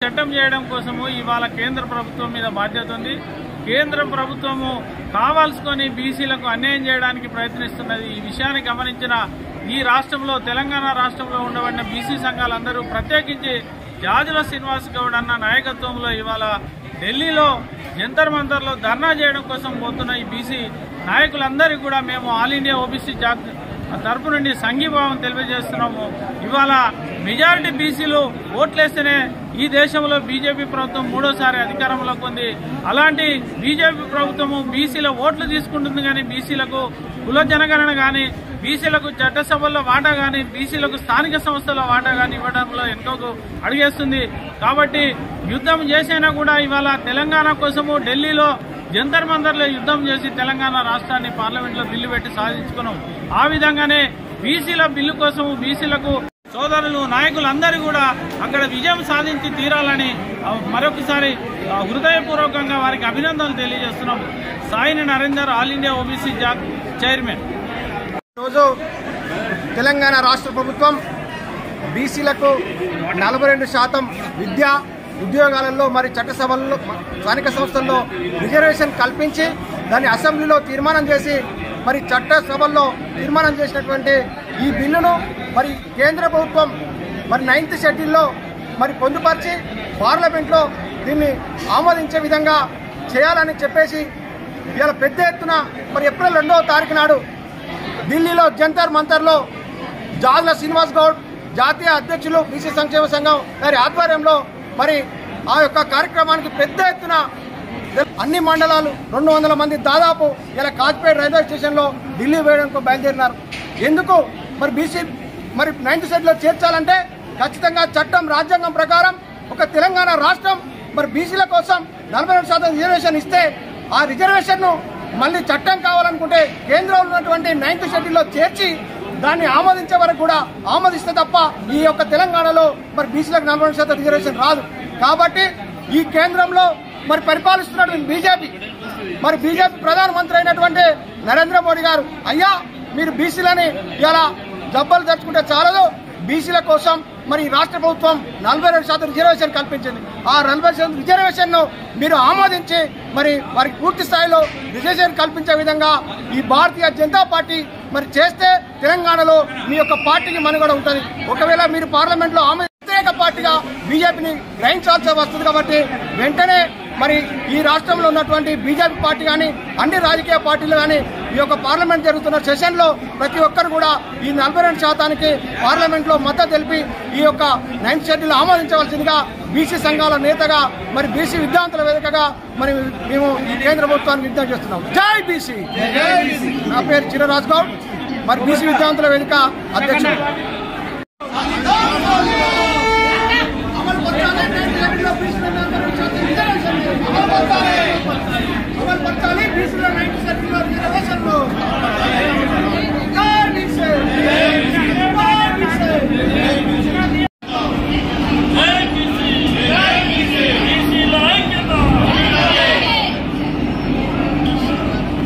చట్టం చేయడం కోసము ఇవాళ కేంద్ర ప్రభుత్వం మీద బాధ్యత ఉంది. కేంద్ర ప్రభుత్వము కావాల్సుకొని బీసీలకు అన్యాయం చేయడానికి ప్రయత్నిస్తున్నది. ఈ విషయాన్ని గమనించిన ఈ రాష్ట్రంలో తెలంగాణ రాష్ట్రంలో ఉండబడిన బీసీ సంఘాలందరూ ప్రత్యేకించి జాజుల శ్రీనివాస్ గౌడ్ అన్న నాయకత్వంలో ఇవాళ ఢిల్లీలో జంతర్ మంతర్లో ధర్నా చేయడం కోసం పోతున్న ఈ బీసీ నాయకులందరికీ కూడా మేము ఆల్ ఇండియా ఓబీసీ తరపు నుండి సంఘీభావం తెలియజేస్తున్నాము. ఇవాళ మెజారిటీ బీసీలు ఓట్లేస్తేనే ఈ దేశంలో బీజేపీ ప్రభుత్వం మూడోసారి అధికారంలోకి ఉంది. అలాంటి బీజేపీ ప్రభుత్వము బీసీల ఓట్లు తీసుకుంటుంది కానీ బీసీలకు కుల జనగణన కానీ బీసీలకు చట్టసభల్లో వాటా కానీ బీసీలకు స్థానిక సంస్థల వాటా కానీ ఇవ్వడంలో ఎంతో అడిగేస్తుంది. కాబట్టి యుద్ధం చేసైనా కూడా ఇవాళ తెలంగాణ కోసము ఢిల్లీలో జంతర్ మంతర్లో యుద్ధం చేసి తెలంగాణ రాష్ట్రాన్ని పార్లమెంట్లో బిల్లు పెట్టి సాధించుకున్నాం. ఆ విధంగానే బీసీల బిల్లు కోసం బీసీలకు సోదరులు నాయకులందరూ కూడా అక్కడ విజయం సాధించి తీరాలని మరొకసారి హృదయపూర్వకంగా వారికి అభినందనలు తెలియజేస్తున్నాం. సాయిని Narender, all India OBC chairman. రోజు తెలంగాణ రాష్ట్ర ప్రభుత్వం బీసీలకు 42% విద్యా ఉద్యోగాలలో మరి చట్టసభల్లో స్థానిక సంస్థల్లో రిజర్వేషన్ కల్పించి దాన్ని అసెంబ్లీలో తీర్మానం చేసి మరి చట్టసభల్లో తీర్మానం చేసినటువంటి ఈ బిల్లును మరి కేంద్ర ప్రభుత్వం మరి 9th షెడ్యూల్లో మరి పొందుపరిచి పార్లమెంట్లో దీన్ని ఆమోదించే విధంగా చేయాలని చెప్పేసి ఇవాళ పెద్ద ఎత్తున మరి ఏప్రిల్ 2వ తారీఖు నాడు ఢిల్లీలో జంతర్ మంతర్లో జాజుల శ్రీనివాస్ గౌడ్ జాతీయ అధ్యక్షులు బీసీ సంక్షేమ సంఘం గారి ఆధ్వర్యంలో మరి ఆ యొక్క కార్యక్రమానికి పెద్ద ఎత్తున అన్ని మండలాలు 200 మంది దాదాపు ఇలా కాజ్పేట్ రైల్వే స్టేషన్లో ఢిల్లీ వేయడానికి బయలుదేరినారు. ఎందుకు మరి బీసీ మరి 9th షెడ్యూల్లో చేర్చాలంటే ఖచ్చితంగా చట్టం రాజ్యాంగం ప్రకారం ఒక తెలంగాణ రాష్ట్రం మరి బీసీల కోసం 42% రిజర్వేషన్ ఇస్తే ఆ రిజర్వేషన్ను మళ్ళీ చట్టం కావాలనుకుంటే కేంద్రంలో ఉన్నటువంటి 9th షెడ్యూల్లో చేర్చి దాన్ని ఆమోదించే వరకు కూడా ఆమోదిస్తే తప్ప ఈ యొక్క తెలంగాణలో మరి బీసీలకు 42% రిజర్వేషన్ రాదు. కాబట్టి ఈ కేంద్రంలో మరి పరిపాలిస్తున్నటువంటి బీజేపీ ప్రధానమంత్రి అయినటువంటి నరేంద్ర మోడీ గారు, అయ్యా మీరు బీసీలని ఇలా జబ్బలు తెచ్చుకుంటే చాలదు, బీసీల కోసం మరి రాష్ట్ర ప్రభుత్వం 42% రిజర్వేషన్ కల్పించింది. ఆ 40% రిజర్వేషన్ ను మీరు ఆమోదించి మరి వారికి పూర్తి స్థాయిలో రిజర్వేషన్ కల్పించే విధంగా ఈ భారతీయ జనతా పార్టీ మరి చేస్తే తెలంగాణలో మీ యొక్క పార్టీకి మనుగడ ఉంటుంది. ఒకవేళ మీరు పార్లమెంట్ లో వ్యతిరేక పార్టీగా బీజేపీని గ్రహించాల్సి వస్తుంది. కాబట్టి వెంటనే మరి ఈ రాష్ట్రంలో ఉన్నటువంటి బీజేపీ పార్టీ కానీ అన్ని రాజకీయ పార్టీలు కానీ ఈ యొక్క పార్లమెంట్ జరుగుతున్న సెషన్లో ప్రతి ఒక్కరు కూడా ఈ 42% పార్లమెంట్ లో మద్దతు తెలిపి ఈ యొక్క 9th షెడ్యూల్ ఆమోదించవలసిందిగా బీసీ సంఘాల నేతగా మరి బీసీ విద్యార్థుల వేదికగా మరి మేము ఈ కేంద్ర ప్రభుత్వాన్ని విజ్ఞప్తి చేస్తున్నాం. జై బీసీ. నా పేరు చిరరాజ్ గౌడ్, మరి బీసీ విద్యార్థుల వేదిక అధ్యక్షుడు. అమలు పరచాలి బీసీల 9th షెడ్యూల్ రిజర్వేషన్లు.